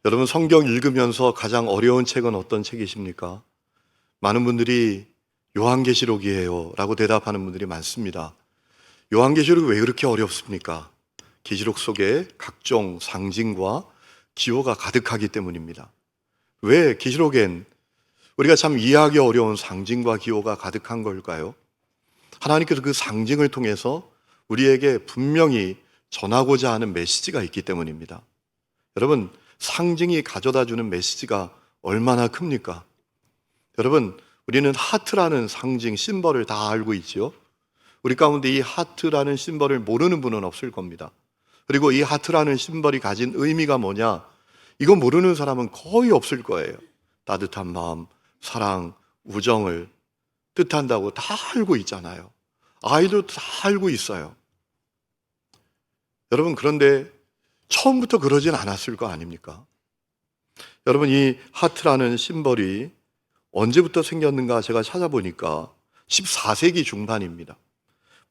여러분, 성경 읽으면서 가장 어려운 책은 어떤 책이십니까? 많은 분들이 요한계시록이에요 라고 대답하는 분들이 많습니다. 요한계시록이 왜 그렇게 어렵습니까? 계시록 속에 각종 상징과 기호가 가득하기 때문입니다. 왜 계시록엔 우리가 참 이해하기 어려운 상징과 기호가 가득한 걸까요? 하나님께서 그 상징을 통해서 우리에게 분명히 전하고자 하는 메시지가 있기 때문입니다. 여러분, 상징이 가져다주는 메시지가 얼마나 큽니까? 여러분, 우리는 하트라는 상징, 심벌을 다 알고 있죠. 우리 가운데 이 하트라는 심벌을 모르는 분은 없을 겁니다. 그리고 이 하트라는 심벌이 가진 의미가 뭐냐? 이거 모르는 사람은 거의 없을 거예요. 따뜻한 마음, 사랑, 우정을 뜻한다고 다 알고 있잖아요. 아이도 다 알고 있어요. 여러분, 그런데 처음부터 그러진 않았을 거 아닙니까? 여러분, 이 하트라는 심벌이 언제부터 생겼는가 제가 찾아보니까 14세기 중반입니다.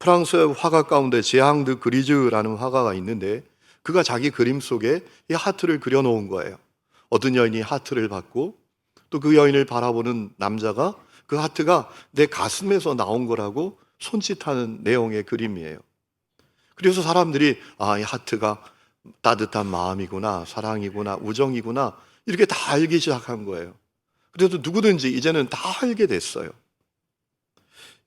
프랑스 화가 가운데 제앙 드 그리즈라는 화가가 있는데 그가 자기 그림 속에 이 하트를 그려놓은 거예요. 어떤 여인이 하트를 받고 또 그 여인을 바라보는 남자가 그 하트가 내 가슴에서 나온 거라고 손짓하는 내용의 그림이에요. 그래서 사람들이 이 하트가 따뜻한 마음이구나, 사랑이구나, 우정이구나 이렇게 다 알기 시작한 거예요. 그래도 누구든지 이제는 다 알게 됐어요.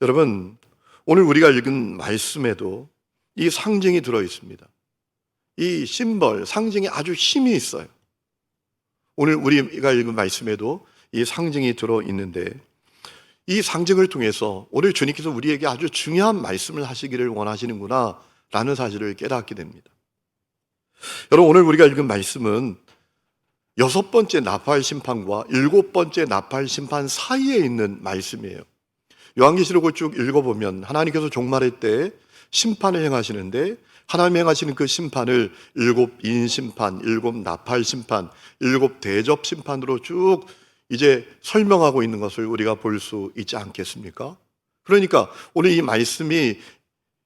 여러분, 오늘 우리가 읽은 말씀에도 이 상징이 들어 있습니다. 이 심벌, 상징이 아주 힘이 있어요. 오늘 우리가 읽은 말씀에도 이 상징이 들어 있는데 이 상징을 통해서 오늘 주님께서 우리에게 아주 중요한 말씀을 하시기를 원하시는구나 라는 사실을 깨닫게 됩니다. 여러분, 오늘 우리가 읽은 말씀은 6번째 나팔 심판과 7번째 나팔 심판 사이에 있는 말씀이에요. 요한계시록을 쭉 읽어보면 하나님께서 종말의 때 심판을 행하시는데 하나님 행하시는 그 심판을 7인 심판, 7 나팔 심판, 7 대접 심판으로 쭉 이제 설명하고 있는 것을 우리가 볼 수 있지 않겠습니까? 그러니까 오늘 이 말씀이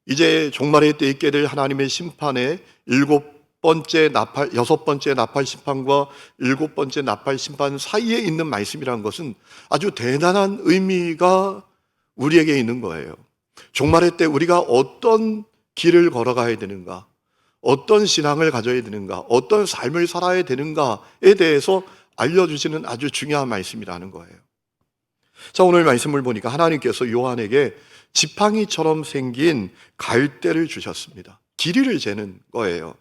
이제 종말의 때 있게 될 하나님의 심판의 6번째 나팔, 6번째 나팔 심판과 7번째 나팔 심판 사이에 있는 말씀이라는 것은 아주 대단한 의미가 우리에게 있는 거예요. 종말의 때 우리가 어떤 길을 걸어가야 되는가, 어떤 신앙을 가져야 되는가, 어떤 삶을 살아야 되는가에 대해서 알려주시는 아주 중요한 말씀이라는 거예요. 자, 오늘 말씀을 보니까 하나님께서 요한에게 지팡이처럼 생긴 갈대를 주셨습니다. 길이를 재는 거예요.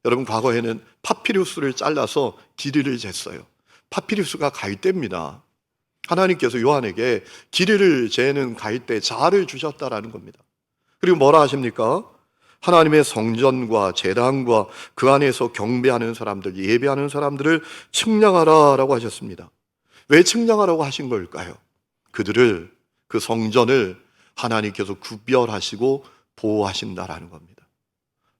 여러분, 과거에는 파피루스를 잘라서 길이를 쟀어요. 파피루스가 갈대입니다. 하나님께서 요한에게 길이를 재는 갈대, 자를 주셨다라는 겁니다. 그리고 뭐라 하십니까? 하나님의 성전과 제단과 그 안에서 경배하는 사람들, 예배하는 사람들을 측량하라 라고 하셨습니다. 왜 측량하라고 하신 걸까요? 그들을, 그 성전을 하나님께서 구별하시고 보호하신다라는 겁니다.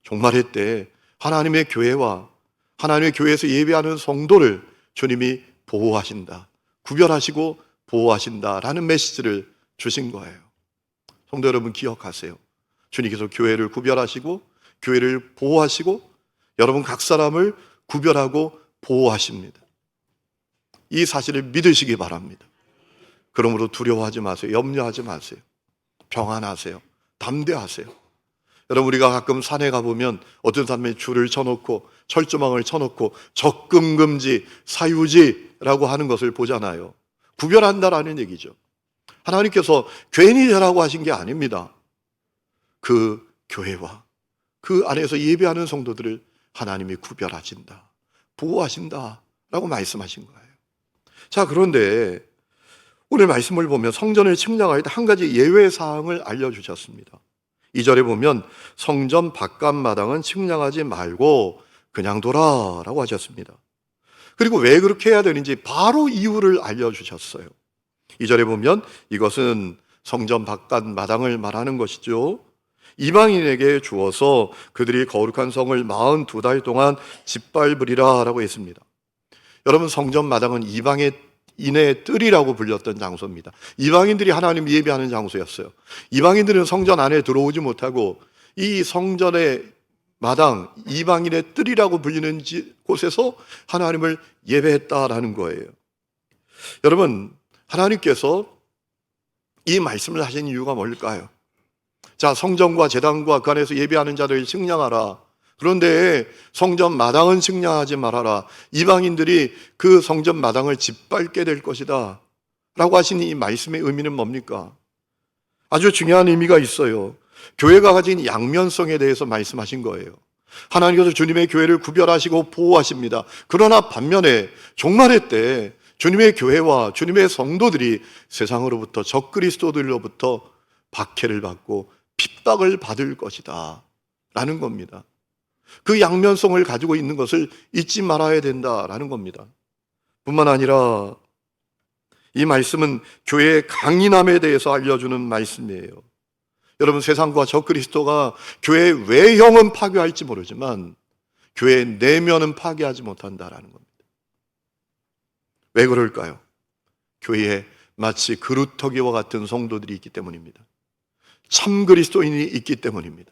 종말의 때 하나님의 교회와 하나님의 교회에서 예배하는 성도를 주님이 보호하신다, 구별하시고 보호하신다라는 메시지를 주신 거예요. 성도 여러분, 기억하세요. 주님께서 교회를 구별하시고 교회를 보호하시고 여러분 각 사람을 구별하고 보호하십니다. 이 사실을 믿으시기 바랍니다. 그러므로 두려워하지 마세요. 염려하지 마세요. 평안하세요. 담대하세요. 여러분, 우리가 가끔 산에 가보면 어떤 사람이 줄을 쳐놓고 철조망을 쳐놓고 접근금지, 사유지라고 하는 것을 보잖아요. 구별한다라는 얘기죠. 하나님께서 괜히 되라고 하신 게 아닙니다. 그 교회와 그 안에서 예배하는 성도들을 하나님이 구별하신다, 보호하신다 라고 말씀하신 거예요. 자, 그런데 오늘 말씀을 보면 성전을 측량할 때 한 가지 예외사항을 알려주셨습니다. 2절에 보면 성전 바깥마당은 측량하지 말고 그냥 둬라라고 하셨습니다. 그리고 왜 그렇게 해야 되는지 바로 이유를 알려주셨어요. 2절에 보면 이것은 성전 바깥마당을 말하는 것이죠. 이방인에게 주어서 그들이 거룩한 성을 42달 동안 짓밟으리라 라고 했습니다. 여러분, 성전 마당은 이방인의 뜰이라고 불렸던 장소입니다. 이방인들이 하나님 예배하는 장소였어요. 이방인들은 성전 안에 들어오지 못하고 이 성전의 마당, 이방인의 뜰이라고 불리는 곳에서 하나님을 예배했다라는 거예요. 여러분, 하나님께서 이 말씀을 하신 이유가 뭘까요? 자, 성전과 제단과 그 안에서 예배하는 자들을 측량하라. 그런데 성전 마당은 측량하지 말아라. 이방인들이 그 성전 마당을 짓밟게 될 것이다 라고 하신 이 말씀의 의미는 뭡니까? 아주 중요한 의미가 있어요. 교회가 가진 양면성에 대해서 말씀하신 거예요. 하나님께서 주님의 교회를 구별하시고 보호하십니다. 그러나 반면에 종말의 때 주님의 교회와 주님의 성도들이 세상으로부터 적그리스도들로부터 박해를 받고 핍박을 받을 것이다 라는 겁니다. 그 양면성을 가지고 있는 것을 잊지 말아야 된다라는 겁니다. 뿐만 아니라 이 말씀은 교회의 강인함에 대해서 알려주는 말씀이에요. 여러분, 세상과 적그리스도가 교회의 외형은 파괴할지 모르지만 교회의 내면은 파괴하지 못한다라는 겁니다. 왜 그럴까요? 교회에 마치 그루터기와 같은 성도들이 있기 때문입니다. 참 그리스도인이 있기 때문입니다.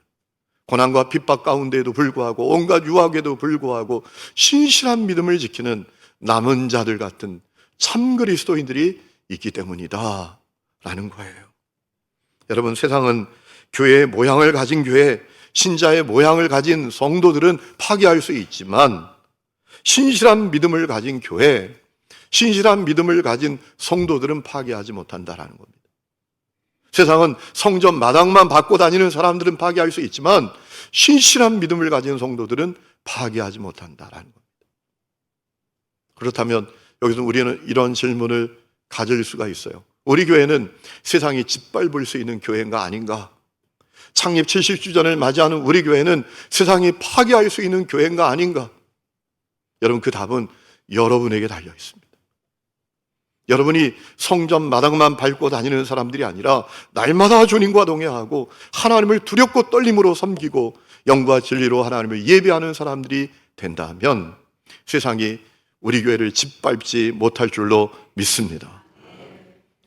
고난과 핍박 가운데에도 불구하고 온갖 유혹에도 불구하고 신실한 믿음을 지키는 남은 자들 같은 참 그리스도인들이 있기 때문이다 라는 거예요. 여러분, 세상은 교회의 모양을 가진 교회, 신자의 모양을 가진 성도들은 파괴할 수 있지만 신실한 믿음을 가진 교회, 신실한 믿음을 가진 성도들은 파괴하지 못한다라는 겁니다. 세상은 성전 마당만 받고 다니는 사람들은 파괴할 수 있지만 신실한 믿음을 가진 성도들은 파괴하지 못한다라는 겁니다. 그렇다면 여기서 우리는 이런 질문을 가질 수가 있어요. 우리 교회는 세상이 짓밟을 수 있는 교회인가 아닌가? 창립 70주년을 맞이하는 우리 교회는 세상이 파괴할 수 있는 교회인가 아닌가? 여러분, 그 답은 여러분에게 달려 있습니다. 여러분이 성전 마당만 밟고 다니는 사람들이 아니라 날마다 주님과 동행하고 하나님을 두렵고 떨림으로 섬기고 영과 진리로 하나님을 예배하는 사람들이 된다면 세상이 우리 교회를 짓밟지 못할 줄로 믿습니다.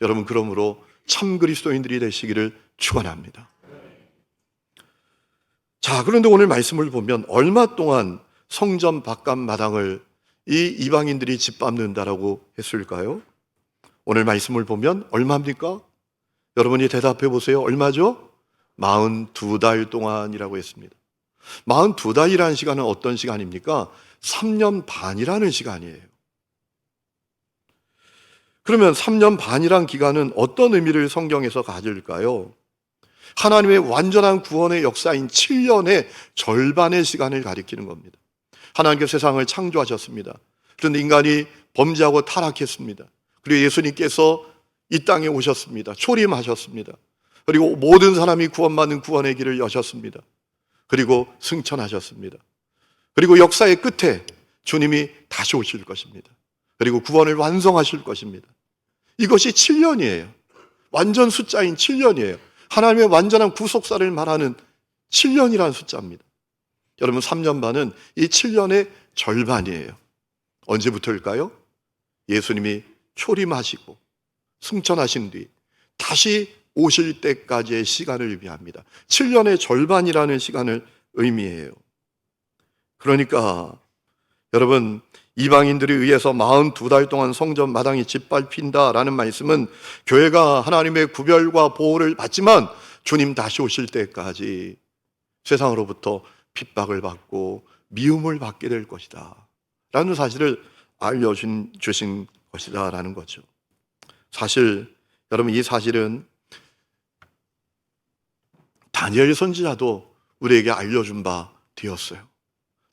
여러분, 그러므로 참 그리스도인들이 되시기를 축원합니다. 자, 그런데 오늘 말씀을 보면 얼마 동안 성전 바깥 마당을 이 이방인들이 짓밟는다라고 했을까요? 오늘 말씀을 보면 얼마입니까? 여러분이 대답해 보세요. 얼마죠? 42달 동안이라고 했습니다. 42달이라는 시간은 어떤 시간입니까? 3년 반이라는 시간이에요. 그러면 3년 반이란 기간은 어떤 의미를 성경에서 가질까요? 하나님의 완전한 구원의 역사인 7년의 절반의 시간을 가리키는 겁니다. 하나님께서 세상을 창조하셨습니다. 그런데 인간이 범죄하고 타락했습니다. 그리고 예수님께서 이 땅에 오셨습니다. 초림하셨습니다. 그리고 모든 사람이 구원받는 구원의 길을 여셨습니다. 그리고 승천하셨습니다. 그리고 역사의 끝에 주님이 다시 오실 것입니다. 그리고 구원을 완성하실 것입니다. 이것이 7년이에요. 완전 숫자인 7년이에요. 하나님의 완전한 구속사를 말하는 7년이라는 숫자입니다. 여러분, 3년 반은 이 7년의 절반이에요. 언제부터일까요? 예수님이 초림하시고 승천하신 뒤 다시 오실 때까지의 시간을 의미합니다. 7년의 절반이라는 시간을 의미해요. 그러니까 여러분, 이방인들에 의해서 42달 동안 성전 마당이 짓밟힌다라는 말씀은 교회가 하나님의 구별과 보호를 받지만 주님 다시 오실 때까지 세상으로부터 핍박을 받고 미움을 받게 될 것이다 라는 사실을 알려주신 것이다 라는 거죠. 사실 여러분, 이 사실은 다니엘 선지자도 우리에게 알려준 바 되었어요.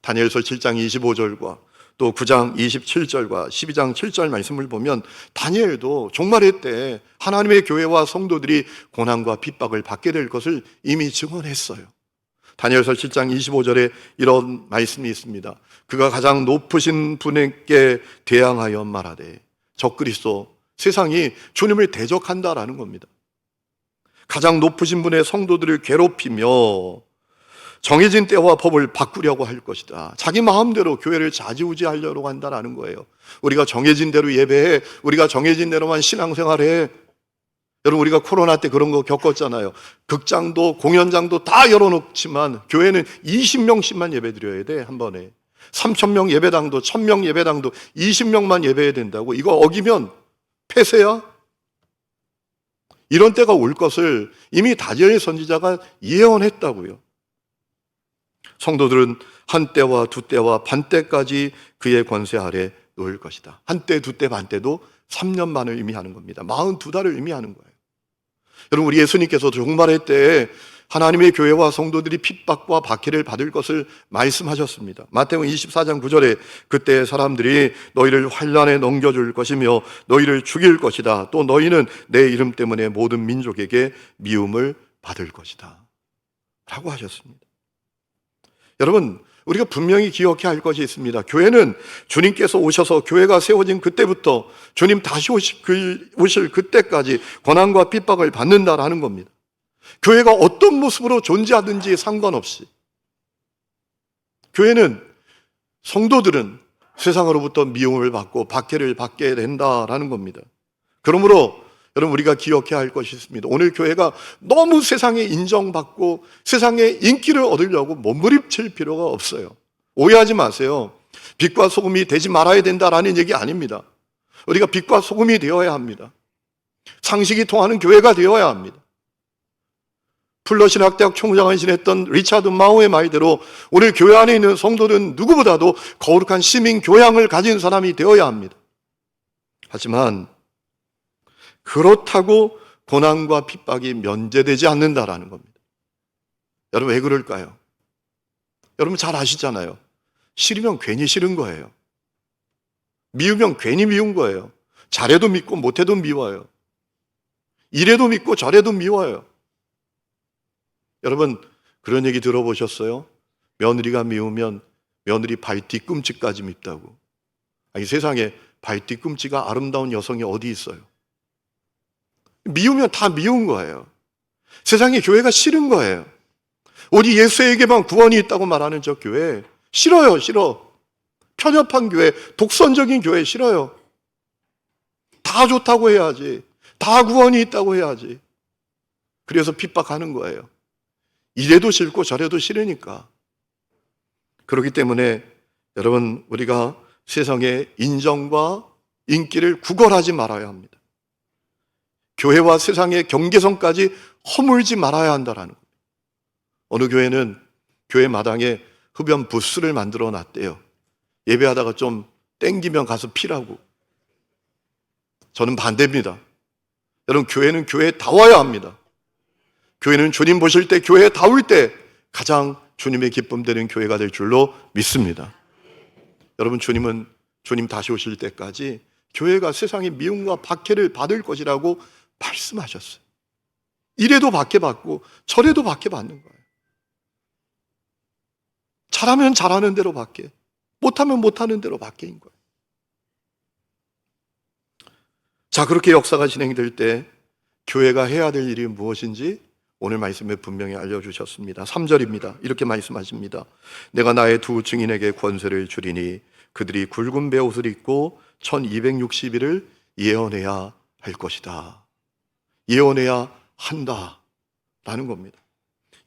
다니엘서 7장 25절과 또 9장 27절과 12장 7절 말씀을 보면 다니엘도 종말의 때 하나님의 교회와 성도들이 고난과 핍박을 받게 될 것을 이미 증언했어요. 다니엘서 7장 25절에 이런 말씀이 있습니다. 그가 가장 높으신 분에게 대항하여 말하되, 적그리스도, 세상이 주님을 대적한다라는 겁니다. 가장 높으신 분의 성도들을 괴롭히며 정해진 때와 법을 바꾸려고 할 것이다. 자기 마음대로 교회를 좌지우지하려고 한다는 거예요. 우리가 정해진 대로 예배해, 우리가 정해진 대로만 신앙생활해. 여러분, 우리가 코로나 때 그런 거 겪었잖아요. 극장도 공연장도 다 열어놓지만 교회는 20명씩만 예배드려야 돼, 한 번에. 3,000명 예배당도 1,000명 예배당도 20명만 예배해야 된다고. 이거 어기면 폐쇄야? 이런 때가 올 것을 이미 다니엘 선지자가 예언했다고요. 성도들은 한때와 두때와 반때까지 그의 권세 아래 놓일 것이다. 한때, 두때, 반때도 3년만을 의미하는 겁니다. 42달을 의미하는 거예요. 여러분, 우리 예수님께서 종말의 때에 하나님의 교회와 성도들이 핍박과 박해를 받을 것을 말씀하셨습니다. 마태복음 24장 9절에 그때 사람들이 너희를 환난에 넘겨줄 것이며 너희를 죽일 것이다. 또 너희는 내 이름 때문에 모든 민족에게 미움을 받을 것이다 라고 하셨습니다. 여러분, 우리가 분명히 기억해야 할 것이 있습니다. 교회는 주님께서 오셔서 교회가 세워진 그때부터 주님 다시 오실 그때까지 고난과 핍박을 받는다라는 겁니다. 교회가 어떤 모습으로 존재하든지 상관없이 교회는, 성도들은 세상으로부터 미움을 받고 박해를 받게 된다라는 겁니다. 그러므로 여러분, 우리가 기억해야 할 것이 있습니다. 오늘 교회가 너무 세상에 인정받고 세상에 인기를 얻으려고 몸부림칠 필요가 없어요. 오해하지 마세요. 빛과 소금이 되지 말아야 된다라는 얘기 아닙니다. 우리가 빛과 소금이 되어야 합니다. 상식이 통하는 교회가 되어야 합니다. 풀러신학대학 총장을 지냈던 리차드 마우의 말대로 오늘 교회 안에 있는 성도들은 누구보다도 거룩한 시민 교양을 가진 사람이 되어야 합니다. 하지만 그렇다고 고난과 핍박이 면제되지 않는다라는 겁니다. 여러분, 왜 그럴까요? 여러분 잘 아시잖아요. 싫으면 괜히 싫은 거예요. 미우면 괜히 미운 거예요. 잘해도 믿고 못해도 미워요. 이래도 믿고 저래도 미워요. 여러분, 그런 얘기 들어보셨어요? 며느리가 미우면 며느리 발 뒤꿈치까지 밉다고. 아니, 세상에 발 뒤꿈치가 아름다운 여성이 어디 있어요? 미우면 다 미운 거예요. 세상에 교회가 싫은 거예요. 오직 예수에게만 구원이 있다고 말하는 저 교회 싫어요. 싫어. 편협한 교회, 독선적인 교회 싫어요. 다 좋다고 해야지. 다 구원이 있다고 해야지. 그래서 핍박하는 거예요. 이래도 싫고 저래도 싫으니까. 그렇기 때문에 여러분, 우리가 세상의 인정과 인기를 구걸하지 말아야 합니다. 교회와 세상의 경계선까지 허물지 말아야 한다라는 겁니다. 어느 교회는 교회 마당에 흡연 부스를 만들어 놨대요. 예배하다가 좀 땡기면 가서 피라고. 저는 반대입니다. 여러분, 교회는 교회다워야 합니다. 교회는 주님 보실 때, 교회다울 때 가장 주님의 기쁨 되는 교회가 될 줄로 믿습니다. 여러분, 주님 다시 오실 때까지 교회가 세상의 미움과 박해를 받을 것이라고 말씀하셨어요. 이래도 박해받고 저래도 박해받는 거예요. 잘하면 잘하는 대로 박해, 못하면 못하는 대로 박해인 거예요. 자, 그렇게 역사가 진행될 때 교회가 해야 될 일이 무엇인지 오늘 말씀에 분명히 알려주셨습니다. 3절입니다. 이렇게 말씀하십니다. 내가 나의 두 증인에게 권세를 주리니 그들이 굵은 베옷을 입고 1260일을 예언해야 할 것이다. 예언해야 한다라는 겁니다.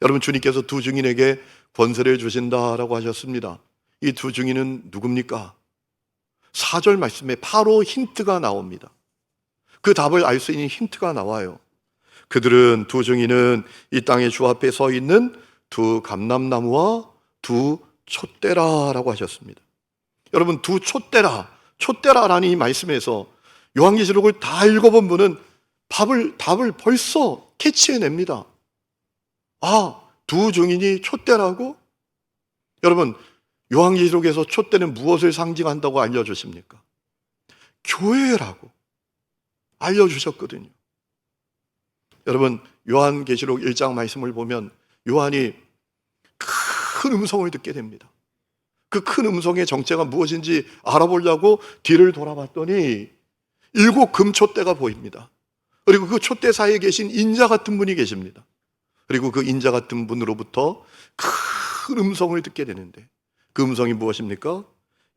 여러분, 주님께서 두 증인에게 권세를 주신다라고 하셨습니다. 이 두 증인은 누굽니까? 4절 말씀에 바로 힌트가 나옵니다. 그 답을 알 수 있는 힌트가 나와요. 그들은, 두 증인은 이 땅의 주 앞에 서 있는 두 감람나무와 두 촛대라라고 하셨습니다. 여러분, 두 촛대라라는 이 말씀에서 요한계시록을 다 읽어본 분은 답을 벌써 캐치해냅니다. 아, 두 증인이 촛대라고? 여러분, 요한계시록에서 촛대는 무엇을 상징한다고 알려주십니까? 교회라고 알려주셨거든요. 여러분, 요한계시록 1장 말씀을 보면 요한이 큰 음성을 듣게 됩니다. 그 큰 음성의 정체가 무엇인지 알아보려고 뒤를 돌아봤더니 7 금촛대가 보입니다. 그리고 그 촛대 사이에 계신 인자 같은 분이 계십니다. 그리고 그 인자 같은 분으로부터 큰 음성을 듣게 되는데 그 음성이 무엇입니까?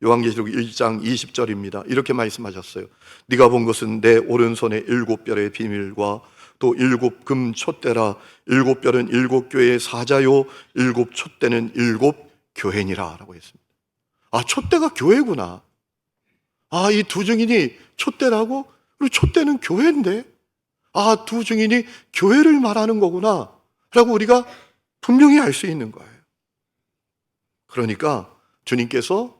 요한계시록 1장 20절입니다. 이렇게 말씀하셨어요. 네가 본 것은 내 오른손의 7별의 비밀과 또 일곱 금 촛대라. 일곱 별은 일곱 교회의 사자요 일곱 촛대는 일곱 교회니라 라고 했습니다. 아, 촛대가 교회구나. 아, 이 두 증인이 촛대라고? 그리고 촛대는 교회인데, 아, 두 증인이 교회를 말하는 거구나 라고 우리가 분명히 알 수 있는 거예요. 그러니까 주님께서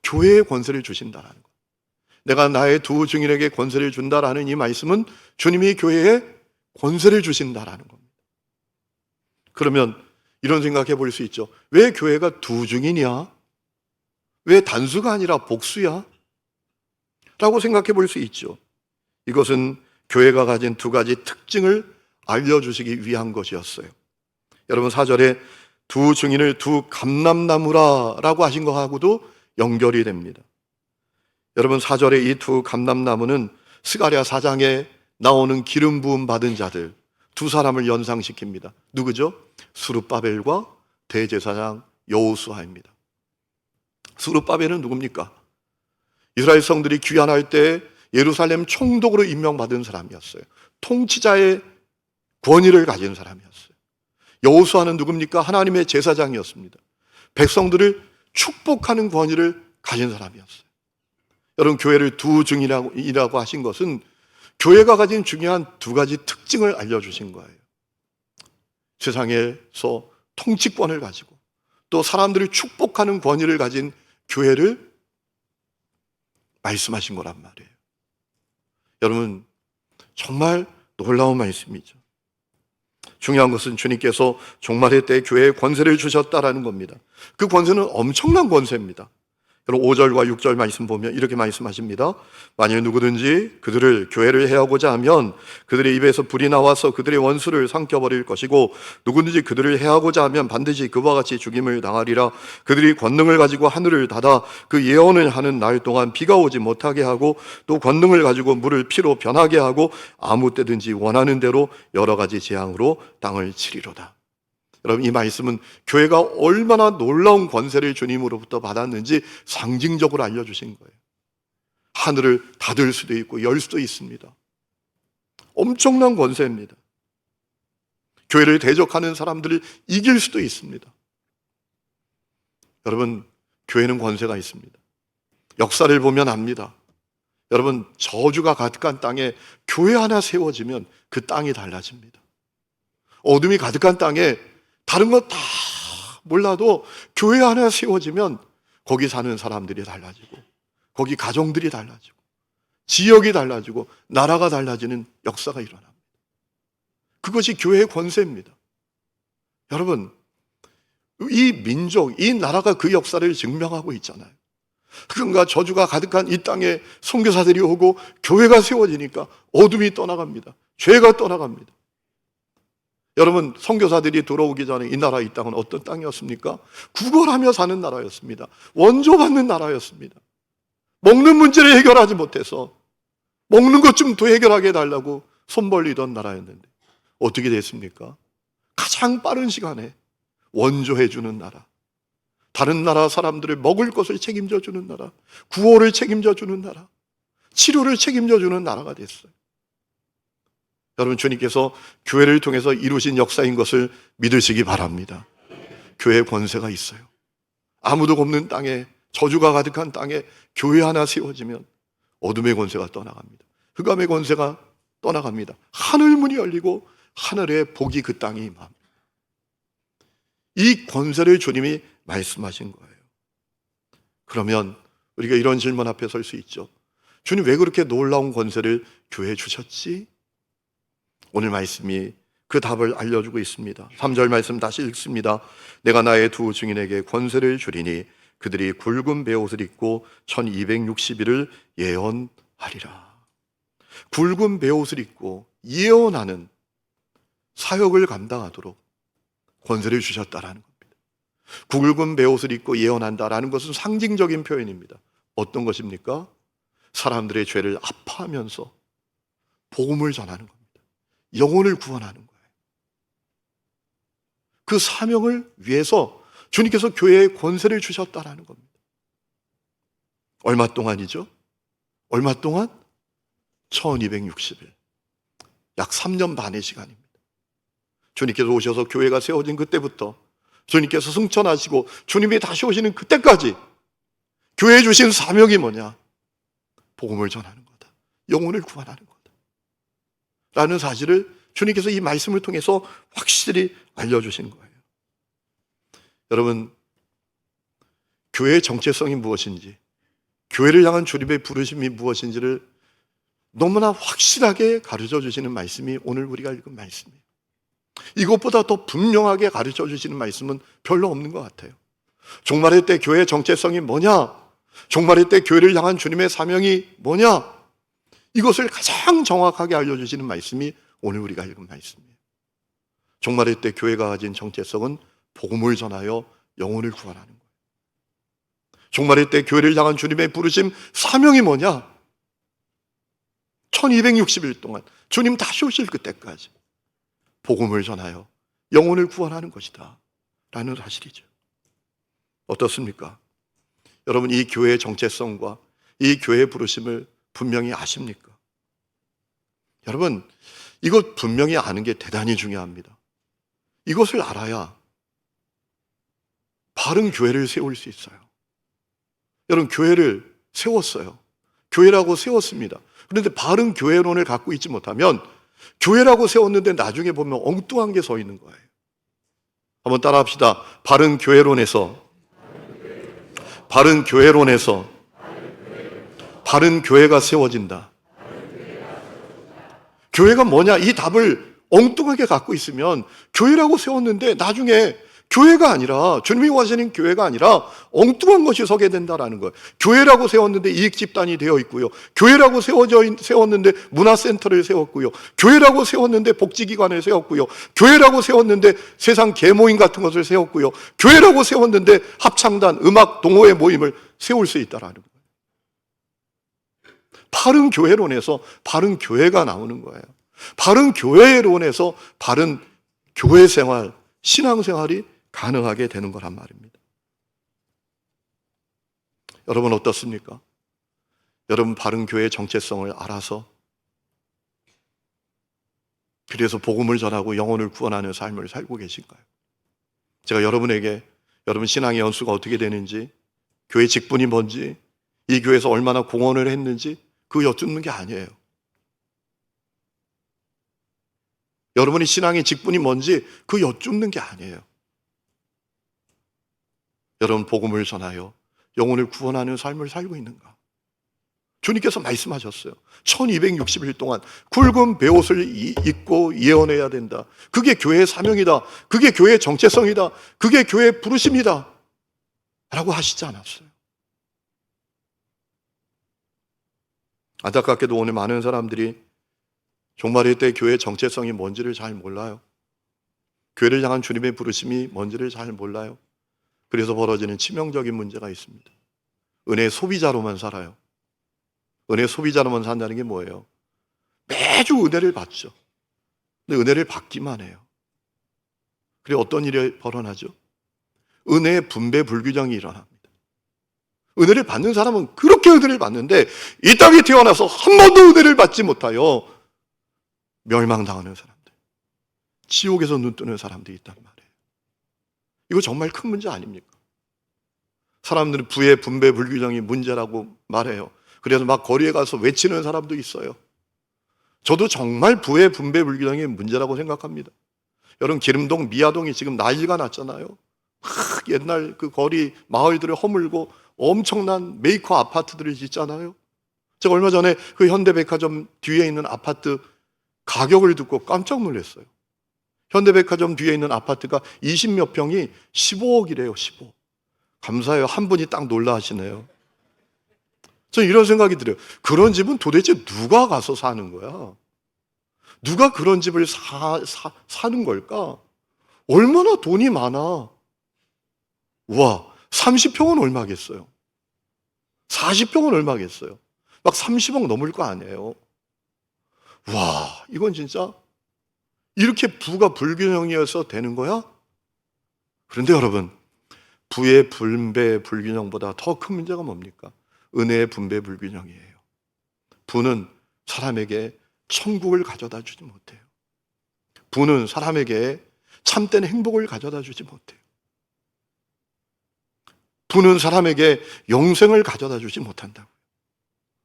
교회의 권세를 주신다라는 거예요. 내가 나의 두 증인에게 권세를 준다라는 이 말씀은 주님이 교회에 권세를 주신다라는 겁니다. 그러면 이런 생각해 볼 수 있죠. 왜 교회가 두 증인이야? 왜 단수가 아니라 복수야? 라고 생각해 볼 수 있죠. 이것은 교회가 가진 두 가지 특징을 알려주시기 위한 것이었어요. 여러분, 4절에 두 증인을 두 감람나무라 라고 하신 것하고도 연결이 됩니다. 여러분, 4절에 이 두 감람나무는 스가랴 4장에 나오는 기름 부음 받은 자들 두 사람을 연상시킵니다. 누구죠? 스룹바벨과 대제사장 여호수아입니다. 스룹바벨은 누굽니까? 이스라엘 성들이 귀환할 때 예루살렘 총독으로 임명받은 사람이었어요. 통치자의 권위를 가진 사람이었어요. 여호수아는 누굽니까? 하나님의 제사장이었습니다. 백성들을 축복하는 권위를 가진 사람이었어요. 여러분, 교회를 두 증인이라고 하신 것은 교회가 가진 중요한 두 가지 특징을 알려주신 거예요. 세상에서 통치권을 가지고 또 사람들을 축복하는 권위를 가진 교회를 말씀하신 거란 말이에요. 여러분, 정말 놀라운 말씀이죠. 중요한 것은 주님께서 종말의 때 교회에 권세를 주셨다라는 겁니다. 그 권세는 엄청난 권세입니다. 여러분, 5절과 6절 말씀 보면 이렇게 말씀하십니다. 만일 누구든지 그들을 교회를 해하고자 하면 그들의 입에서 불이 나와서 그들의 원수를 삼켜버릴 것이고, 누구든지 그들을 해하고자 하면 반드시 그와 같이 죽임을 당하리라. 그들이 권능을 가지고 하늘을 닫아 그 예언을 하는 날 동안 비가 오지 못하게 하고, 또 권능을 가지고 물을 피로 변하게 하고, 아무 때든지 원하는 대로 여러 가지 재앙으로 땅을 치리로다. 여러분, 이 말씀은 교회가 얼마나 놀라운 권세를 주님으로부터 받았는지 상징적으로 알려주신 거예요. 하늘을 닫을 수도 있고 열 수도 있습니다. 엄청난 권세입니다. 교회를 대적하는 사람들을 이길 수도 있습니다. 여러분, 교회는 권세가 있습니다. 역사를 보면 압니다. 여러분, 저주가 가득한 땅에 교회 하나 세워지면 그 땅이 달라집니다. 어둠이 가득한 땅에 다른 거 다 몰라도 교회 하나 세워지면 거기 사는 사람들이 달라지고, 거기 가정들이 달라지고, 지역이 달라지고, 나라가 달라지는 역사가 일어납니다. 그것이 교회의 권세입니다. 여러분, 이 민족, 이 나라가 그 역사를 증명하고 있잖아요. 그런가 저주가 가득한 이 땅에 선교사들이 오고 교회가 세워지니까 어둠이 떠나갑니다. 죄가 떠나갑니다. 여러분, 선교사들이 들어오기 전에 이 나라, 이 땅은 어떤 땅이었습니까? 구걸하며 사는 나라였습니다. 원조받는 나라였습니다. 먹는 문제를 해결하지 못해서 먹는 것 좀 더 해결하게 해달라고 손 벌리던 나라였는데 어떻게 됐습니까? 가장 빠른 시간에 원조해주는 나라, 다른 나라 사람들을 먹을 것을 책임져 주는 나라, 구호를 책임져 주는 나라, 치료를 책임져 주는 나라가 됐어요. 여러분, 주님께서 교회를 통해서 이루신 역사인 것을 믿으시기 바랍니다. 교회의 권세가 있어요. 아무도 없는 땅에, 저주가 가득한 땅에 교회 하나 세워지면 어둠의 권세가 떠나갑니다. 흑암의 권세가 떠나갑니다. 하늘 문이 열리고 하늘의 복이 그 땅에 임합니다. 이 권세를 주님이 말씀하신 거예요. 그러면 우리가 이런 질문 앞에 설 수 있죠. 주님, 왜 그렇게 놀라운 권세를 교회에 주셨지? 오늘 말씀이 그 답을 알려주고 있습니다. 3절 말씀 다시 읽습니다. 내가 나의 두 증인에게 권세를 주리니 그들이 굵은 베옷을 입고 1260일을 예언하리라. 굵은 베옷을 입고 예언하는 사역을 감당하도록 권세를 주셨다라는 겁니다. 굵은 베옷을 입고 예언한다라는 것은 상징적인 표현입니다. 어떤 것입니까? 사람들의 죄를 아파하면서 복음을 전하는 겁니다. 영혼을 구원하는 거예요. 그 사명을 위해서 주님께서 교회에 권세를 주셨다라는 겁니다. 얼마 동안이죠? 얼마 동안? 1260일. 약 3년 반의 시간입니다. 주님께서 오셔서 교회가 세워진 그때부터 주님께서 승천하시고 주님이 다시 오시는 그때까지 교회에 주신 사명이 뭐냐? 복음을 전하는 거다. 영혼을 구원하는 거다. 라는 사실을 주님께서 이 말씀을 통해서 확실히 알려주신 거예요. 여러분, 교회의 정체성이 무엇인지, 교회를 향한 주님의 부르심이 무엇인지를 너무나 확실하게 가르쳐 주시는 말씀이 오늘 우리가 읽은 말씀이에요. 이것보다 더 분명하게 가르쳐 주시는 말씀은 별로 없는 것 같아요. 종말의 때 교회의 정체성이 뭐냐? 종말의 때 교회를 향한 주님의 사명이 뭐냐? 이것을 가장 정확하게 알려주시는 말씀이 오늘 우리가 읽은 말씀이에요. 종말의 때 교회가 가진 정체성은 복음을 전하여 영혼을 구원하는 거예요. 종말의 때 교회를 향한 주님의 부르심 사명이 뭐냐? 1260일 동안 주님 다시 오실 그때까지 복음을 전하여 영혼을 구원하는 것이다 라는 사실이죠. 어떻습니까? 여러분, 이 교회의 정체성과 이 교회의 부르심을 분명히 아십니까? 여러분, 이것 분명히 아는 게 대단히 중요합니다. 이것을 알아야 바른 교회를 세울 수 있어요. 여러분, 교회를 세웠어요. 교회라고 세웠습니다. 그런데 바른 교회론을 갖고 있지 못하면 교회라고 세웠는데 나중에 보면 엉뚱한 게 서 있는 거예요. 한번 따라 합시다. 바른 교회론에서 바른 교회가 세워진다. 교회가 뭐냐? 이 답을 엉뚱하게 갖고 있으면 교회라고 세웠는데 나중에 교회가 아니라, 주님이 원하시는 교회가 아니라 엉뚱한 것이 서게 된다라는 거예요. 교회라고 세웠는데 이익집단이 되어 있고요. 교회라고 세웠는데 문화센터를 세웠고요. 교회라고 세웠는데 복지기관을 세웠고요. 교회라고 세웠는데 세상 계모임 같은 것을 세웠고요. 교회라고 세웠는데 합창단, 음악, 동호회 모임을 세울 수 있다라는 거예요. 바른 교회론에서 바른 교회가 나오는 거예요. 바른 교회론에서 바른 교회 생활, 신앙 생활이 가능하게 되는 거란 말입니다. 여러분 어떻습니까? 여러분 바른 교회의 정체성을 알아서 그래서 복음을 전하고 영혼을 구원하는 삶을 살고 계신가요? 제가 여러분에게 여러분 신앙의 연수가 어떻게 되는지, 교회 직분이 뭔지, 이 교회에서 얼마나 공헌을 했는지 그거 여쭙는 게 아니에요. 여러분이 신앙의 직분이 뭔지 그거 여쭙는 게 아니에요. 여러분 복음을 전하여 영혼을 구원하는 삶을 살고 있는가? 주님께서 말씀하셨어요. 1260일 동안 굵은 베옷을 입고 예언해야 된다. 그게 교회의 사명이다. 그게 교회의 정체성이다. 그게 교회의 부르심이다 라고 하시지 않았어요. 안타깝게도 오늘 많은 사람들이 종말의 때 교회의 정체성이 뭔지를 잘 몰라요. 교회를 향한 주님의 부르심이 뭔지를 잘 몰라요. 그래서 벌어지는 치명적인 문제가 있습니다. 은혜의 소비자로만 살아요. 은혜의 소비자로만 산다는 게 뭐예요? 매주 은혜를 받죠. 근데 은혜를 받기만 해요. 그래 어떤 일이 벌어나죠? 은혜의 분배 불균형이 일어납니다. 은혜를 받는 사람은 그렇게 은혜를 받는데 이 땅에 태어나서 한 번도 은혜를 받지 못하여 멸망당하는 사람들, 지옥에서 눈 뜨는 사람들이 있단 말이에요. 이거 정말 큰 문제 아닙니까? 사람들은 부의 분배 불균형이 문제라고 말해요. 그래서 막 거리에 가서 외치는 사람도 있어요. 저도 정말 부의 분배 불균형이 문제라고 생각합니다. 여러분 기름동 미아동이 지금 난리가 났잖아요. 옛날 그 거리 마을들을 허물고 엄청난 메이커 아파트들을 짓잖아요. 제가 얼마 전에 그 현대백화점 뒤에 있는 아파트 가격을 듣고 깜짝 놀랐어요. 현대백화점 뒤에 있는 아파트가 20몇 평이 15억이래요. 15억. 감사해요. 한 분이 딱 놀라 하시네요. 저는 이런 생각이 들어요. 그런 집은 도대체 누가 가서 사는 거야? 누가 그런 집을 사는 걸까? 얼마나 돈이 많아. 와, 30평은 얼마겠어요? 40평은 얼마겠어요? 막 30억 넘을 거 아니에요? 와, 이건 진짜 이렇게 부가 불균형이어서 되는 거야? 그런데 여러분, 부의 분배 불균형보다 더 큰 문제가 뭡니까? 은혜의 분배 불균형이에요. 부는 사람에게 천국을 가져다 주지 못해요. 부는 사람에게 참된 행복을 가져다 주지 못해요. 부는 사람에게 영생을 가져다 주지 못한다고요.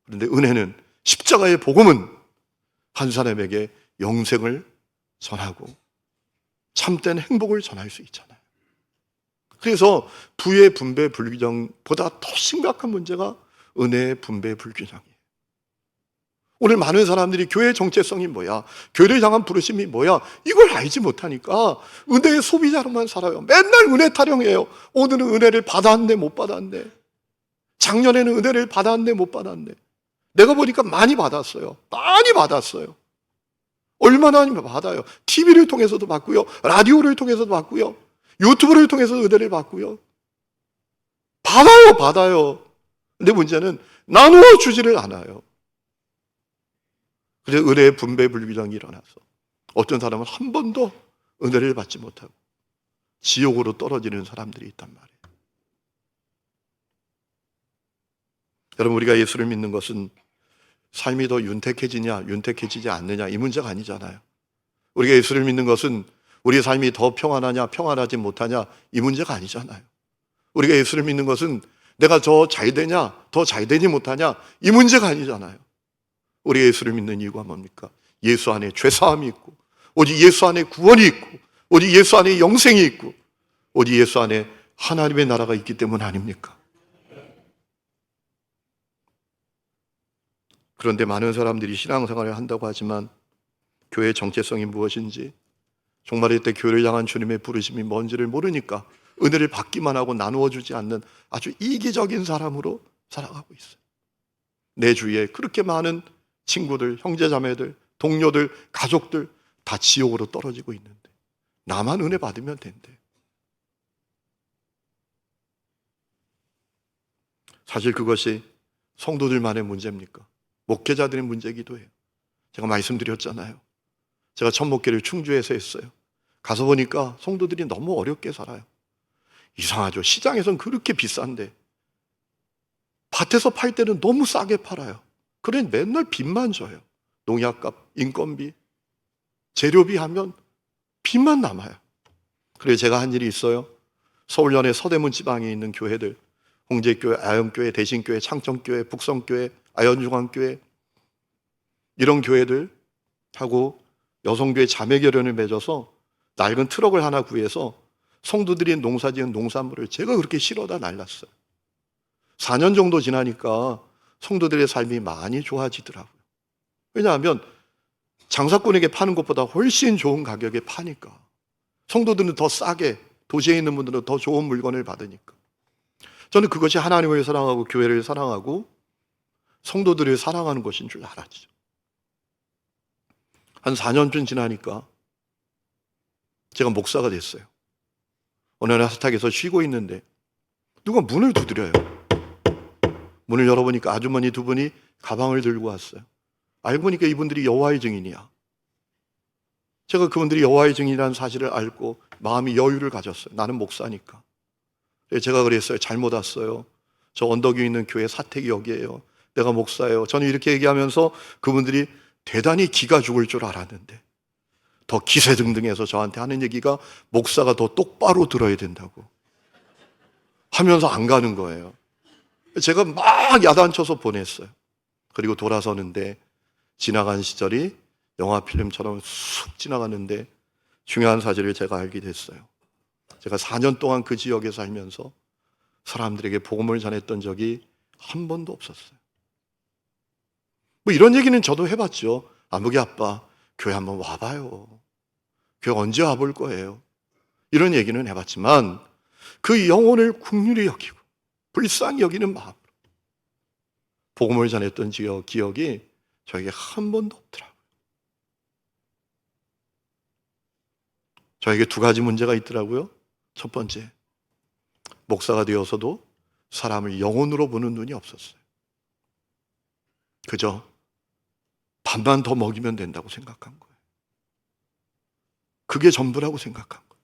그런데 은혜는, 십자가의 복음은 한 사람에게 영생을 전하고 참된 행복을 전할 수 있잖아요. 그래서 부의 분배 불균형보다 더 심각한 문제가 은혜의 분배 불균형이에요. 오늘 많은 사람들이 교회의 정체성이 뭐야, 교회를 향한 부르심이 뭐야, 이걸 알지 못하니까 은혜의 소비자로만 살아요. 맨날 은혜 타령해요. 오늘은 은혜를 받았네 못 받았네, 작년에는 은혜를 받았네 못 받았네. 내가 보니까 많이 받았어요. 많이 받았어요. 얼마나 많이 받아요. TV를 통해서도 받고요, 라디오를 통해서도 받고요, 유튜브를 통해서 은혜를 받고요. 받아요. 근데 문제는 나누어 주지를 않아요. 그래서 은혜의 분배 불균형이 일어나서 어떤 사람은 한 번도 은혜를 받지 못하고 지옥으로 떨어지는 사람들이 있단 말이에요. 여러분, 우리가 예수를 믿는 것은 삶이 더 윤택해지냐 윤택해지지 않느냐 이 문제가 아니잖아요. 우리가 예수를 믿는 것은 우리 삶이 더 평안하냐 평안하지 못하냐 이 문제가 아니잖아요. 우리가 예수를 믿는 것은 내가 더 잘 되냐 더 잘 되지 못하냐 이 문제가 아니잖아요. 우리 예수를 믿는 이유가 뭡니까? 예수 안에 죄사함이 있고, 오직 예수 안에 구원이 있고, 오직 예수 안에 영생이 있고, 오직 예수 안에 하나님의 나라가 있기 때문 아닙니까? 그런데 많은 사람들이 신앙생활을 한다고 하지만 교회의 정체성이 무엇인지, 종말의 때 교회를 향한 주님의 부르심이 뭔지를 모르니까 은혜를 받기만 하고 나누어 주지 않는 아주 이기적인 사람으로 살아가고 있어요. 내 주위에 그렇게 많은 친구들, 형제자매들, 동료들, 가족들 다 지옥으로 떨어지고 있는데 나만 은혜 받으면 된대. 사실 그것이 성도들만의 문제입니까? 목회자들의 문제이기도 해요. 제가 말씀드렸잖아요. 제가 첫 목회를 충주에서 했어요. 가서 보니까 성도들이 너무 어렵게 살아요. 이상하죠. 시장에선 그렇게 비싼데 밭에서 팔 때는 너무 싸게 팔아요. 그러니 맨날 빚만 져요. 농약값, 인건비, 재료비 하면 빚만 남아요. 그래서 제가 한 일이 있어요. 서울연의 서대문 지방에 있는 교회들, 홍제교회, 아영교회, 대신교회, 창천교회, 북성교회, 아현중앙교회, 이런 교회들하고 여성교회 자매결연을 맺어서 낡은 트럭을 하나 구해서 성도들이 농사지은 농산물을 제가 그렇게 실어다 날랐어요. 4년 정도 지나니까 성도들의 삶이 많이 좋아지더라고요. 왜냐하면 장사꾼에게 파는 것보다 훨씬 좋은 가격에 파니까. 성도들은 더 싸게, 도시에 있는 분들은 더 좋은 물건을 받으니까. 저는 그것이 하나님을 사랑하고 교회를 사랑하고 성도들을 사랑하는 것인 줄 알았죠. 한 4년쯤 지나니까 제가 목사가 됐어요. 어느 날 사택에서 쉬고 있는데 누가 문을 두드려요. 문을 열어보니까 아주머니 두 분이 가방을 들고 왔어요. 알고 보니까 이분들이 여호와의 증인이야. 제가 그분들이 여호와의 증인이라는 사실을 알고 마음이 여유를 가졌어요. 나는 목사니까. 제가 그랬어요. 잘못 왔어요. 저 언덕 위에 있는 교회 사택이 여기예요. 내가 목사예요. 저는 이렇게 얘기하면서 그분들이 대단히 기가 죽을 줄 알았는데 더 기세등등해서 저한테 하는 얘기가 목사가 더 똑바로 들어야 된다고 하면서 안 가는 거예요. 제가 막 야단쳐서 보냈어요. 그리고 돌아서는데 지나간 시절이 영화 필름처럼 쑥 지나갔는데 중요한 사실을 제가 알게 됐어요. 제가 4년 동안 그 지역에 살면서 사람들에게 복음을 전했던 적이 한 번도 없었어요. 뭐 이런 얘기는 저도 해봤죠. 아무개 아빠, 교회 한번 와봐요. 교회 언제 와볼 거예요. 이런 얘기는 해봤지만 그 영혼을 긍휼히 여기고 불쌍히 여기는 마음으로 복음을 전했던 기억이 저에게 한 번도 없더라고요. 저에게 두 가지 문제가 있더라고요. 첫 번째, 목사가 되어서도 사람을 영혼으로 보는 눈이 없었어요. 그저 밥만 더 먹이면 된다고 생각한 거예요. 그게 전부라고 생각한 거예요.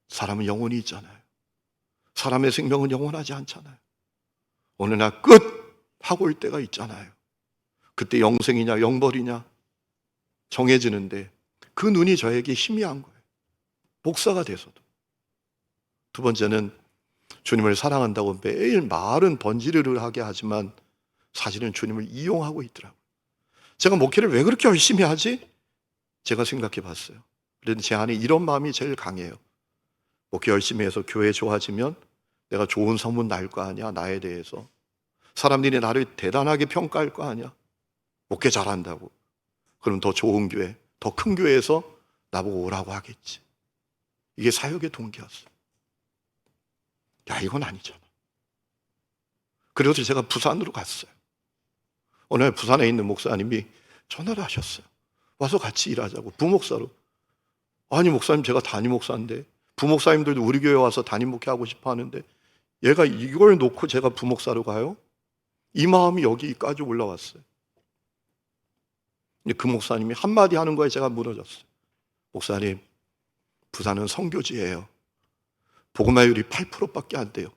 사람은 영혼이 있잖아요. 사람의 생명은 영원하지 않잖아요. 어느 날 끝! 하고 올 때가 있잖아요. 그때 영생이냐 영벌이냐 정해지는데 그 눈이 저에게 희미한 거예요. 목사가 돼서도. 두 번째는 주님을 사랑한다고 매일 말은 번지르르 하게 하지만 사실은 주님을 이용하고 있더라고요. 제가 목회를 왜 그렇게 열심히 하지? 제가 생각해 봤어요. 그런데 제 안에 이런 마음이 제일 강해요. 목회 열심히 해서 교회 좋아지면 내가 좋은 소문 날 거 아니야, 나에 대해서. 사람들이 나를 대단하게 평가할 거 아니야. 목회 잘한다고. 그럼 더 좋은 교회, 더 큰 교회에서 나보고 오라고 하겠지. 이게 사역의 동기였어요. 야, 이건 아니잖아. 그래서 제가 부산으로 갔어요. 어느 날 부산에 있는 목사님이 전화를 하셨어요. 와서 같이 일하자고, 부목사로. 아니, 목사님, 제가 담임 목사인데, 부목사님들도 우리 교회 와서 담임 목회하고 싶어 하는데, 얘가 이걸 놓고 제가 부목사로 가요? 이 마음이 여기까지 올라왔어요. 근데 그 목사님이 한마디 하는 거에 제가 무너졌어요. 목사님, 부산은 선교지예요. 복음화율이 8%밖에 안 돼요.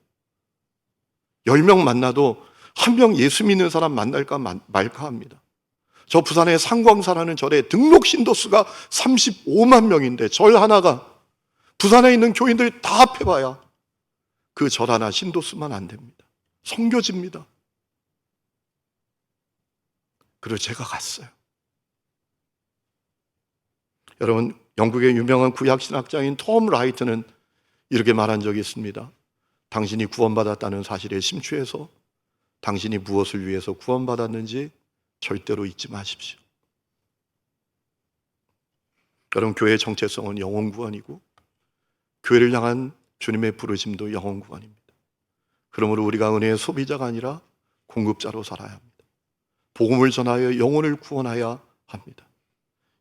10명 만나도 한 명 예수 믿는 사람 만날까 말까 합니다. 저 부산의 상광사라는 절에 등록 신도수가 35만 명인데 절 하나가 부산에 있는 교인들 다 합해봐야 그 절 하나 신도수만 안 됩니다. 선교지입니다. 그리고 제가 갔어요. 여러분, 영국의 유명한 구약신학자인 톰 라이트는 이렇게 말한 적이 있습니다. 당신이 구원받았다는 사실에 심취해서 당신이 무엇을 위해서 구원받았는지 절대로 잊지 마십시오. 여러분, 교회의 정체성은 영혼 구원이고 교회를 향한 주님의 부르심도 영혼 구원입니다. 그러므로 우리가 은혜의 소비자가 아니라 공급자로 살아야 합니다. 복음을 전하여 영혼을 구원해야 합니다.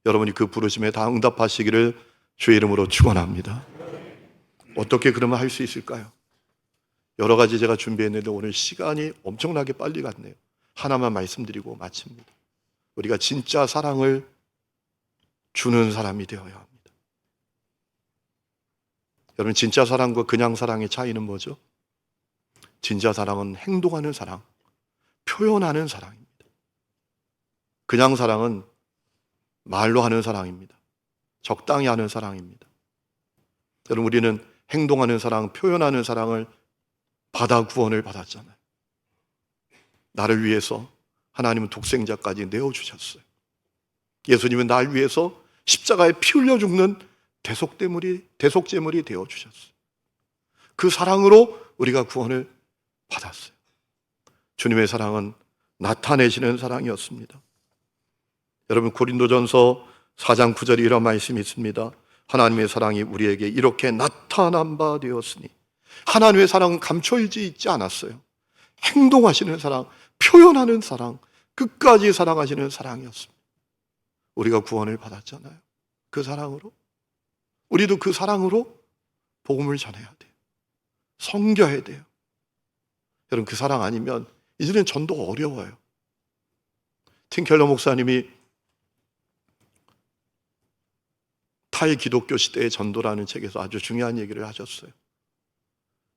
여러분이 그 부르심에 다 응답하시기를 주의 이름으로 축원합니다. 어떻게 그러면 할 수 있을까요? 여러 가지 제가 준비했는데 오늘 시간이 엄청나게 빨리 갔네요. 하나만 말씀드리고 마칩니다. 우리가 진짜 사랑을 주는 사람이 되어야 합니다. 여러분, 진짜 사랑과 그냥 사랑의 차이는 뭐죠? 진짜 사랑은 행동하는 사랑, 표현하는 사랑입니다. 그냥 사랑은 말로 하는 사랑입니다. 적당히 하는 사랑입니다. 여러분, 우리는 행동하는 사랑, 표현하는 사랑을 받아 구원을 받았잖아요. 나를 위해서 하나님은 독생자까지 내어주셨어요. 예수님은 날 위해서 십자가에 피 흘려 죽는 대속제물이 되어주셨어요. 그 사랑으로 우리가 구원을 받았어요. 주님의 사랑은 나타내시는 사랑이었습니다. 여러분, 고린도전서 4장 9절에 이런 말씀이 있습니다. 하나님의 사랑이 우리에게 이렇게 나타난 바 되었으니. 하나님의 사랑은 감춰지지 있지 않았어요. 행동하시는 사랑, 표현하는 사랑, 끝까지 사랑하시는 사랑이었습니다. 우리가 구원을 받았잖아요. 그 사랑으로. 우리도 그 사랑으로 복음을 전해야 돼요. 섬겨야 돼요. 여러분, 그 사랑 아니면 이제는 전도 어려워요. 팀 켈러 목사님이 탈기독교 시대의 전도라는 책에서 아주 중요한 얘기를 하셨어요.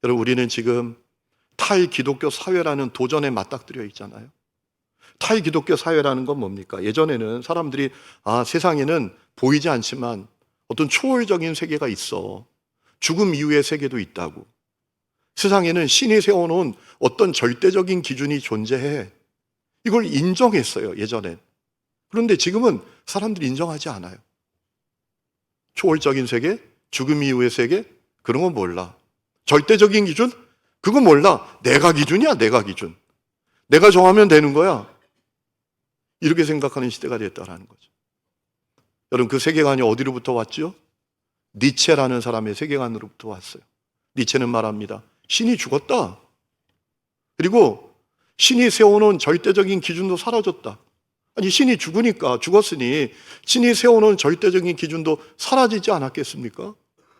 여러분, 우리는 지금 탈기독교 사회라는 도전에 맞닥뜨려 있잖아요. 탈기독교 사회라는 건 뭡니까? 예전에는 사람들이 세상에는 보이지 않지만 어떤 초월적인 세계가 있어. 죽음 이후의 세계도 있다고. 세상에는 신이 세워놓은 어떤 절대적인 기준이 존재해. 이걸 인정했어요, 예전엔. 그런데 지금은 사람들이 인정하지 않아요. 초월적인 세계, 죽음 이후의 세계, 그런 건 몰라. 절대적인 기준? 그거 몰라. 내가 기준이야, 내가 기준. 내가 정하면 되는 거야. 이렇게 생각하는 시대가 됐다는 거죠. 여러분, 그 세계관이 어디로부터 왔죠? 니체라는 사람의 세계관으로부터 왔어요. 니체는 말합니다. 신이 죽었다. 그리고 신이 세워놓은 절대적인 기준도 사라졌다. 아니, 신이 죽었으니 신이 세워놓은 절대적인 기준도 사라지지 않았겠습니까?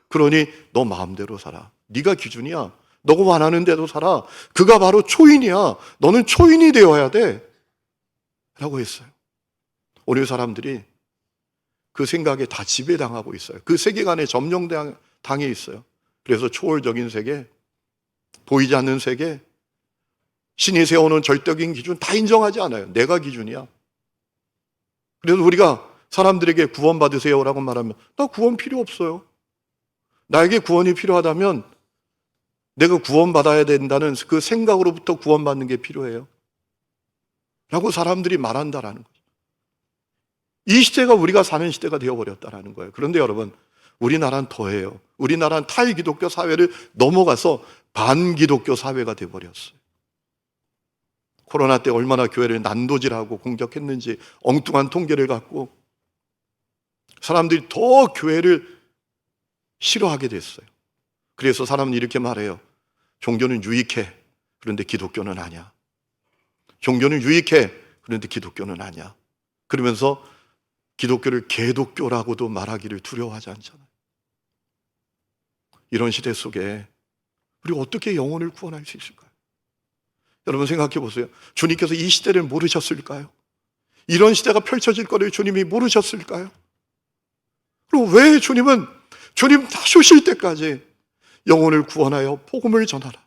그러니 너 마음대로 살아. 네가 기준이야. 너가 원하는 대로 살아. 그가 바로 초인이야. 너는 초인이 되어야 돼. 라고 했어요. 오늘 사람들이 그 생각에 다 지배당하고 있어요. 그 세계관에 점령당해 있어요. 그래서 초월적인 세계, 보이지 않는 세계, 신이 세워놓은 절대적인 기준 다 인정하지 않아요. 내가 기준이야. 그래서 우리가 사람들에게 구원 받으세요라고 말하면 나 구원 필요 없어요. 나에게 구원이 필요하다면 내가 구원받아야 된다는 그 생각으로부터 구원받는 게 필요해요. 라고 사람들이 말한다라는 거죠. 이 시대가 우리가 사는 시대가 되어버렸다라는 거예요. 그런데 여러분, 우리나라는 더해요. 우리나라는 탈기독교 사회를 넘어가서 반기독교 사회가 되어버렸어요. 코로나 때 얼마나 교회를 난도질하고 공격했는지 엉뚱한 통계를 갖고 사람들이 더 교회를 싫어하게 됐어요. 그래서 사람은 이렇게 말해요. 종교는 유익해. 그런데 기독교는 아니야. 종교는 유익해. 그런데 기독교는 아니야. 그러면서 기독교를 개독교라고도 말하기를 두려워하지 않잖아요. 이런 시대 속에 우리가 어떻게 영혼을 구원할 수 있을까요? 여러분 생각해 보세요. 주님께서 이 시대를 모르셨을까요? 이런 시대가 펼쳐질 거를 주님이 모르셨을까요? 그리고 왜 주님은 주님 다시 오실 때까지 영혼을 구원하여 복음을 전하라.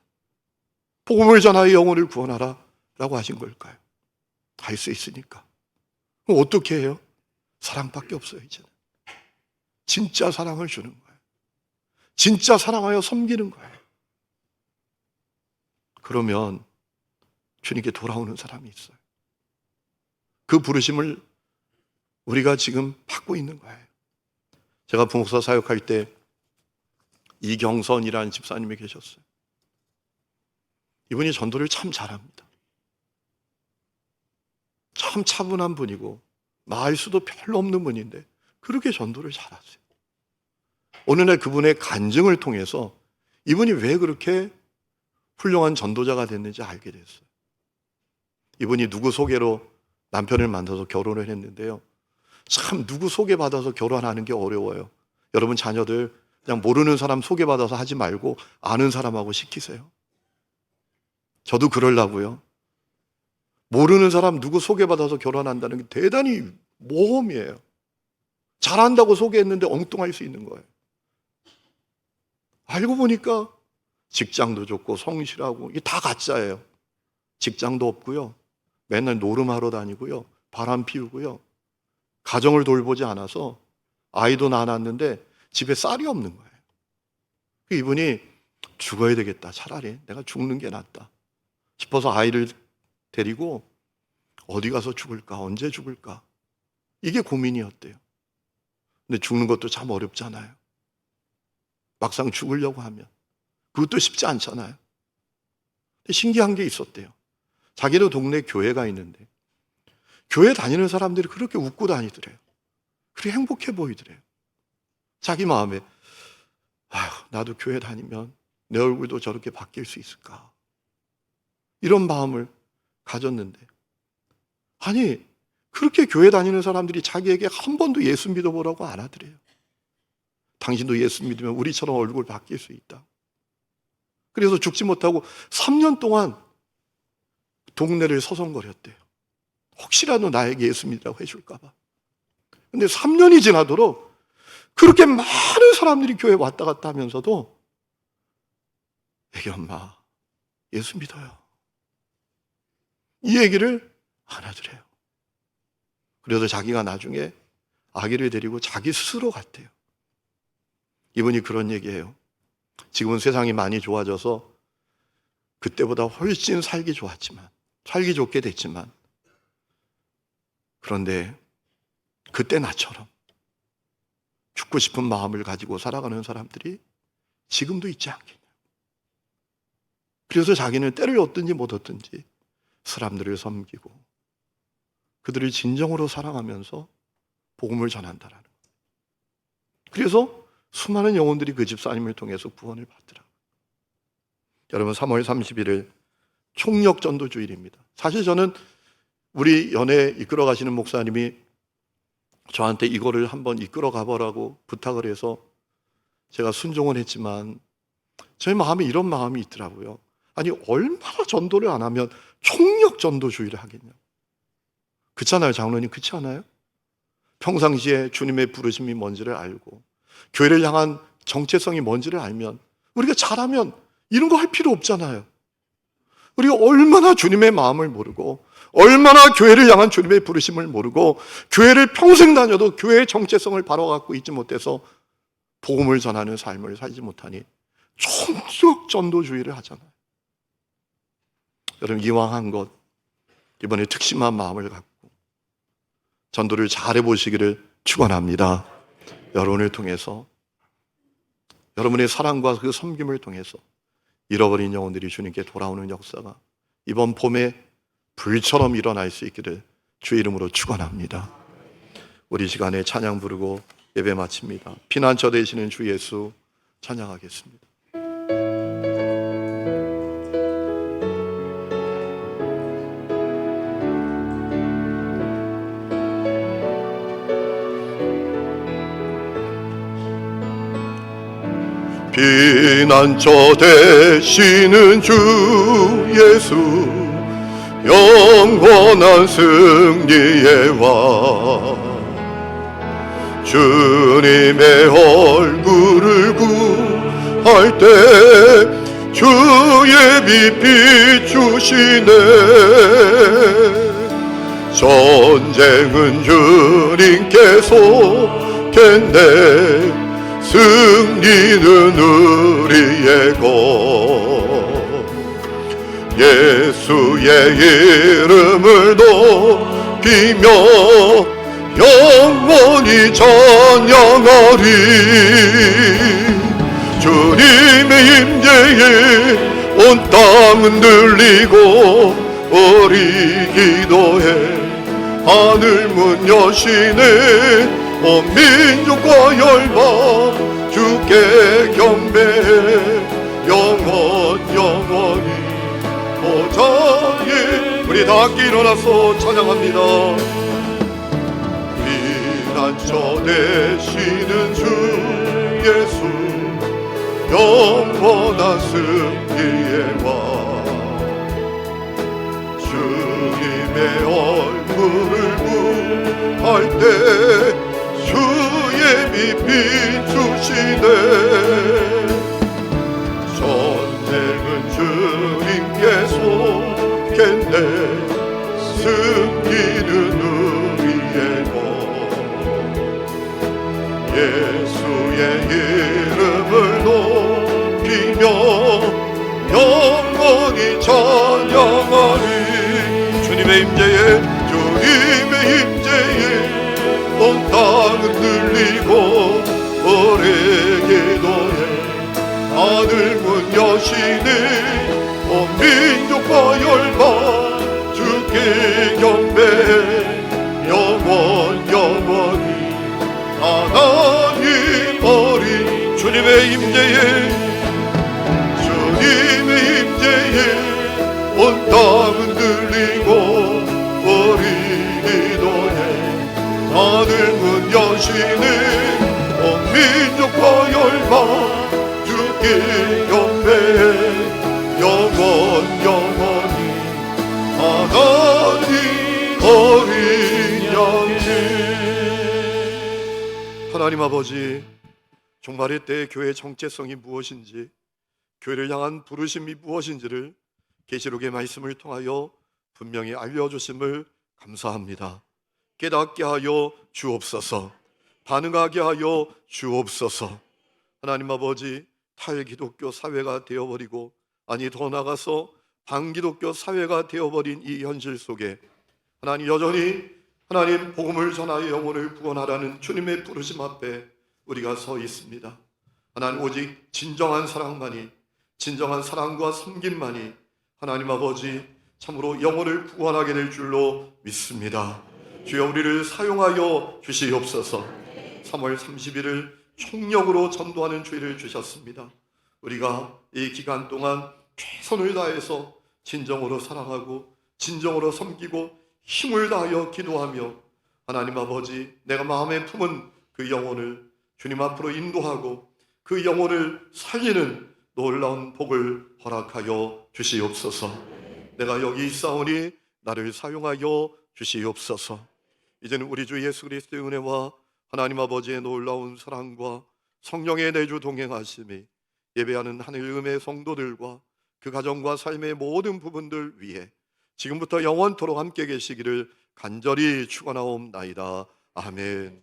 복음을 전하여 영혼을 구원하라 라고 하신 걸까요? 할 수 있으니까. 그럼 어떻게 해요? 사랑밖에 없어요, 이제는. 진짜 사랑을 주는 거예요. 진짜 사랑하여 섬기는 거예요. 그러면 주님께 돌아오는 사람이 있어요. 그 부르심을 우리가 지금 받고 있는 거예요. 제가 부목사 사역할 때 이경선이라는 집사님이 계셨어요. 이분이 전도를 참 잘합니다. 참 차분한 분이고 말 수도 별로 없는 분인데 그렇게 전도를 잘하세요. 어느 날 그분의 간증을 통해서 이분이 왜 그렇게 훌륭한 전도자가 됐는지 알게 됐어요. 이분이 누구 소개로 남편을 만나서 결혼을 했는데요. 참 누구 소개받아서 결혼하는 게 어려워요. 여러분 자녀들 그냥 모르는 사람 소개받아서 하지 말고 아는 사람하고 시키세요. 저도 그러려고요. 모르는 사람 누구 소개받아서 결혼한다는 게 대단히 모험이에요. 잘한다고 소개했는데 엉뚱할 수 있는 거예요. 알고 보니까 직장도 좋고 성실하고 이게 다 가짜예요. 직장도 없고요. 맨날 노름하러 다니고요. 바람 피우고요. 가정을 돌보지 않아서 아이도 낳았는데 집에 쌀이 없는 거예요. 이분이 죽어야 되겠다. 차라리 내가 죽는 게 낫다 싶어서 아이를 데리고 어디 가서 죽을까? 언제 죽을까? 이게 고민이었대요. 근데 죽는 것도 참 어렵잖아요. 막상 죽으려고 하면 그것도 쉽지 않잖아요. 근데 신기한 게 있었대요. 자기네 동네 교회가 있는데 교회 다니는 사람들이 그렇게 웃고 다니더래요. 그렇게 행복해 보이더래요. 자기 마음에 아휴, 나도 교회 다니면 내 얼굴도 저렇게 바뀔 수 있을까? 이런 마음을 가졌는데 아니 그렇게 교회 다니는 사람들이 자기에게 한 번도 예수 믿어보라고 안 하더래요. 당신도 예수 믿으면 우리처럼 얼굴 바뀔 수 있다. 그래서 죽지 못하고 3년 동안 동네를 서성거렸대요. 혹시라도 나에게 예수 믿으라고 해줄까 봐. 근데 3년이 지나도록 그렇게 많은 사람들이 교회에 왔다 갔다 하면서도 애기 엄마 예수 믿어요. 이 얘기를 안 하더래요. 그래서 자기가 나중에 아기를 데리고 자기 스스로 갔대요. 이분이 그런 얘기해요. 지금은 세상이 많이 좋아져서 그때보다 훨씬 살기 좋게 됐지만 그런데 그때 나처럼 죽고 싶은 마음을 가지고 살아가는 사람들이 지금도 있지 않겠냐. 그래서 자기는 때를 얻든지 못 얻든지 사람들을 섬기고 그들을 진정으로 사랑하면서 복음을 전한다라는 거예요. 그래서 수많은 영혼들이 그 집사님을 통해서 구원을 받더라고요. 여러분 3월 31일 총력전도주일입니다. 사실 저는 우리 연회 이끌어 가시는 목사님이 저한테 이거를 한번 이끌어 가보라고 부탁을 해서 제가 순종을 했지만 제 마음에 이런 마음이 있더라고요. 아니 얼마나 전도를 안 하면 총력전도주의를 하겠냐. 그렇잖아요 장로님, 그렇지 않아요? 평상시에 주님의 부르심이 뭔지를 알고 교회를 향한 정체성이 뭔지를 알면 우리가 잘하면 이런 거 할 필요 없잖아요. 우리가 얼마나 주님의 마음을 모르고 얼마나 교회를 향한 주님의 부르심을 모르고 교회를 평생 다녀도 교회의 정체성을 바로갖고 있지 못해서 복음을 전하는 삶을 살지 못하니 총격 전도주의를 하잖아요. 여러분, 이왕 한 것 이번에 특심한 마음을 갖고 전도를 잘해 보시기를 축원합니다. 여러분을 통해서, 여러분의 사랑과 그 섬김을 통해서 잃어버린 영혼들이 주님께 돌아오는 역사가 이번 봄에 불처럼 일어날 수 있기를 주의 이름으로 축원합니다. 우리 시간에 찬양 부르고 예배 마칩니다. 피난처 되시는 주 예수 찬양하겠습니다. 피난처 되시는 주 예수, 영원한 승리의 왕, 주님의 얼굴을 구할 때 주의 빛 비추시네. 전쟁은 주님께서 겠네, 승리는 우리의 것. 예수의 이름을 높이며 영원히 찬양하리. 주님의 임재에 온 땅은 들리고 우리 기도에 하늘 문 여시네. 온 민족과 열방 주께 경배해 영원히 보좌에. 우리 다 함께 일어나서 찬양합니다. 피난처 되시는 주 예수, 영원한 승리의 왕, 주님의 얼굴을 구할 때 주의 빛 비추시네. 전쟁은 주님께서 겠네, 승리는 우리의 것. 예수의 이름을 높이며 영원히 찬양하리. 주님의 임재에, 주님의 임재에 온 땅은 들리고 우리 기도에 하늘 문 여시네. 온 민족과 열방 주께 경배해 영원히 하나님 어린. 주님의 임재에, 주님의 임재에 온 땅은 들리고 우리 기도에 하늘 문 여시네. 온 민족과 열방 주께 경배해 영원히 하나님 어린 양들. 하나님 아버지, 종말의 때 교회의 정체성이 무엇인지, 교회를 향한 부르심이 무엇인지를 계시록의 말씀을 통하여 분명히 알려주심을 감사합니다. 깨닫게 하여 주옵소서. 반응하게 하여 주옵소서. 하나님 아버지, 탈기독교 사회가 되어버리고, 아니 더 나아가서 반기독교 사회가 되어버린 이 현실 속에 하나님 여전히 하나님 복음을 전하여 영혼을 구원하라는 주님의 부르심 앞에 우리가 서 있습니다. 하나님, 오직 진정한 사랑만이, 진정한 사랑과 섬김만이 하나님 아버지 참으로 영혼을 구원하게 될 줄로 믿습니다. 주여, 우리를 사용하여 주시옵소서. 3월 30일을 총력으로 전도하는 주의를 주셨습니다. 우리가 이 기간 동안 최선을 다해서 진정으로 사랑하고 진정으로 섬기고 힘을 다하여 기도하며 하나님 아버지, 내가 마음에 품은 그 영혼을 주님 앞으로 인도하고 그 영혼을 살리는 놀라운 복을 허락하여 주시옵소서. 내가 여기 있사오니 나를 사용하여 주시옵소서. 이제는 우리 주 예수 그리스도의 은혜와 하나님 아버지의 놀라운 사랑과 성령의 내주 동행하심이 예배하는 하늘 음의 성도들과 그 가정과 삶의 모든 부분들 위해 지금부터 영원토록 함께 계시기를 간절히 축원하옵나이다. 아멘.